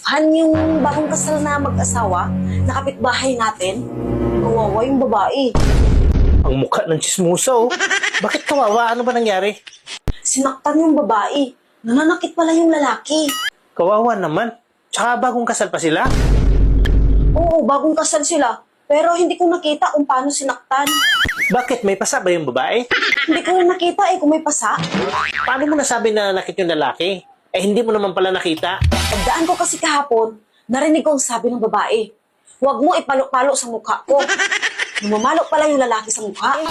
Han, yung bagong kasal na mag-asawa, na kapitbahay natin, kawawa yung babae. Ang mukha ng chismosa, oh. Bakit kawawa? Ano ba nangyari? Sinaktan yung babae. Nananakit pala yung lalaki. Kawawa naman. Tsaka bagong kasal pa sila? Oo, bagong kasal sila. Pero hindi ko nakita kung paano sinaktan. Bakit? May pasa ba yung babae? Hindi ko nakita kung may pasa. Paano mo nasabi na nakit yung lalaki? Eh, hindi mo naman pala nakita. Pagdaan ko kasi kahapon, narinig ko ang sabi ng babae, huwag mo ipalo-palo sa mukha ko. Lumamalo pala yung lalaki sa mukha.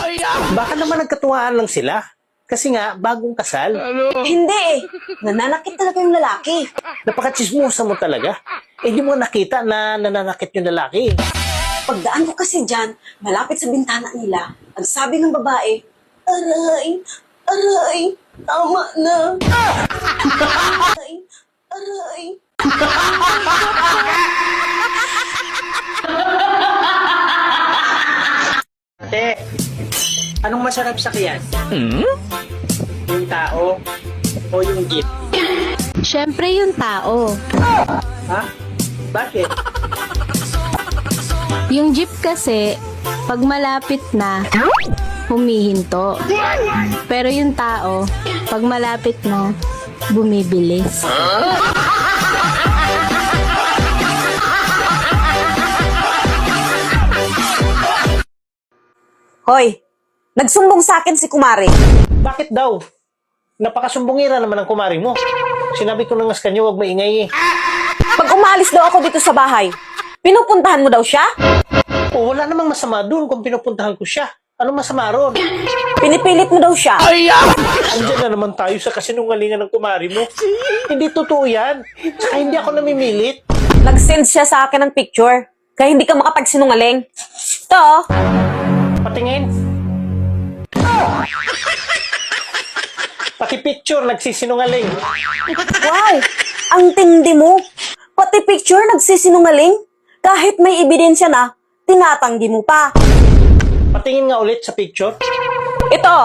Baka naman nagkatuwaan lang sila. Kasi nga, bagong kasal. Hindi eh. Nananakit talaga yung lalaki. Napaka-chismosa mo talaga. Eh, hindi mo nakita na nananakit yung lalaki. Pagdaan ko kasi dyan, malapit sa bintana nila, ang sabi ng babae, aray, aray, tama na. Aray, aray. Ate, anong masarap sa kiyan? Yung tao o yung jeep? Siyempre yung tao. Ha? Bakit? Yung jeep kasi, pag malapit na, humihinto. Pero yung tao, pag malapit na, bumibilis. Hoy, nagsumbong sa akin si Kumari. Bakit daw? Napakasumbungira naman ang kumari mo. Sinabi ko na nga sa kanya, huwag maingay eh. Pag umalis daw ako dito sa bahay, pinupuntahan mo daw siya? O, wala namang masama doon kung pinupuntahan ko siya. Anong masama ron? Pinipilit mo daw siya? Andiyan na naman tayo sa kasinungalingan ng kumari mo. Hindi totoo yan. Saka hindi ako namimilit. Nag-send siya sa akin ng picture, kaya hindi ka makapagsinungaling. Ito, oh. Patingin. Pati picture, nagsisinungaling. Wow! Ang tindi mo! Pati picture nagsisinungaling? Kahit may ebidensya na, tinatanggi mo pa. Patingin nga ulit sa picture. Ito!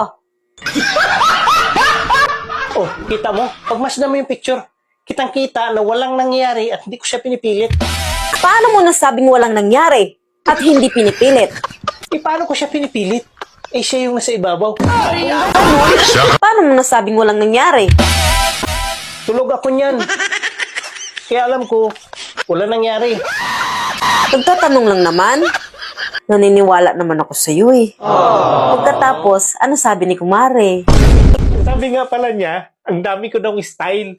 Oh, kita mo? Pagmasdan mo yung picture, kitang-kita na walang nangyayari at hindi ko siya pinipilit. Paano mo nasabing walang nangyari at hindi pinipilit? Eh, paano ko siya pinipilit? Eh, siya yung nasa ibabaw. Paano mo nasabing walang nangyari? Tulog ako niyan. Kaya alam ko, wala nangyari. Nagtatanong lang naman. Naniniwala naman ako sa iyo eh. Pagkatapos, ano sabi ni Kumare? Sabi nga pala niya, ang dami ko daw style.